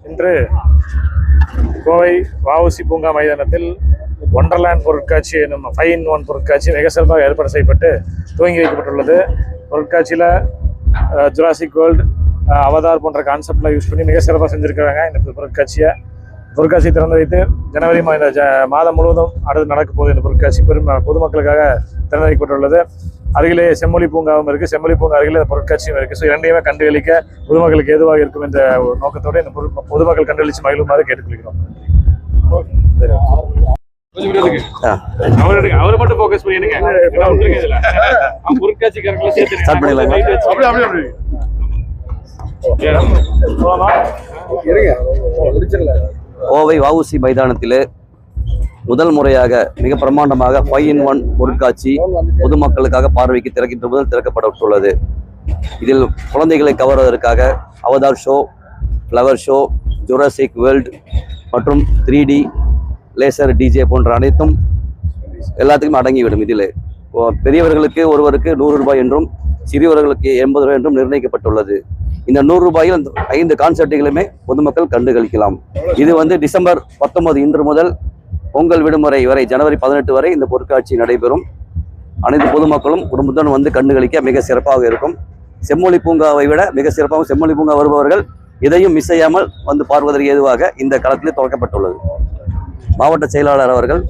இன்று கோவை வஉசி பூங்கா மைதானத்தில் ஒண்டர்லேண்ட் பொருட்காட்சி என்னும் 5-in-1 பொருட்காட்சி மிக சிறப்பாக ஏற்பாடு செய்யப்பட்டு துவங்கி வைக்கப்பட்டுள்ளது. பொருட்காட்சியில் ஜுராசிக் வேர்ல்டு, அவதார் போன்ற கான்செப்ட்லாம் யூஸ் பண்ணி மிக சிறப்பாக செஞ்சுருக்காங்க. இந்த பொருட்காட்சி திறந்து வைத்து ஜனவரி மாதம் முழுவதும் அடுத்து நடக்க போகுது. இந்த பொருட்காட்சி பொதுமக்களுக்காக திறந்து வைக்கப்பட்டுள்ளது. அருகிலே செம்மொழி பூங்காவும் இருக்குது. செம்மொழி பூங்கா அருகிலே பொருட்காட்சியும் இருக்குது. ஸோ இரண்டையுமே கண்டுகளிக்க பொதுமக்களுக்கு ஏதுவாக இருக்கும் என்ற நோக்கத்தோடு இந்த பொதுமக்கள் கண்டுகளிச்சு மகிழுமாறு கேட்டுக்கொள்கிறோம். அவரை மட்டும் ஃபோக்கஸ் பண்ணிடுங்க. பொருட்காட்சிக்காரங்களை கோவை வஉசி மைதானத்தில் முதல் முறையாக மிக பிரமாண்டமாக 5-in-1 பொருட்காட்சி பொதுமக்களுக்காக பார்வைக்கு திறக்கப்பட்டுள்ளது. இதில் குழந்தைகளை கவர்வதற்காக Avatar show, flower show, Jurassic world மற்றும் 3D லேசர் டிஜே போன்ற அனைத்தும் எல்லாத்துக்கும் அடங்கிவிடும். இதில் பெரியவர்களுக்கு ஒருவருக்கு 100 ரூபாய் என்றும் சிறியவர்களுக்கு 80 ரூபாய் என்றும் நிர்ணயிக்கப்பட்டுள்ளது. இந்த 100 ரூபாயில் 5 கான்செர்ட்டுகளுமே பொதுமக்கள் கண்டுகளிக்கலாம். இது டிசம்பர் 19 இன்று முதல் பொங்கல் விடுமுறை வரை ஜனவரி 18 வரை இந்த பொருட்காட்சி நடைபெறும். அனைத்து பொதுமக்களும் குடும்பத்துடன் கண்டுகளிக்க மிக சிறப்பாக இருக்கும். செம்மொழி பூங்காவை விட மிக சிறப்பாக செம்மொழி பூங்கா வருபவர்கள் இதையும் மிஸ் செய்யாமல் பார்ப்பதற்கு ஏதுவாக இந்த களத்தில் தொடக்கப்பட்டுள்ளது. மாவட்ட செயலாளர் அவர்கள்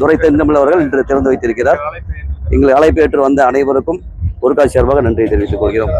துரை செந்தமிழ் அவர்கள் இன்று திறந்து வைத்திருக்கிறார். எங்களை அழைப்பேற்று வந்த அனைவருக்கும் பொருட்காட்சி சார்பாக நன்றி தெரிவித்துக் கொள்கிறோம்.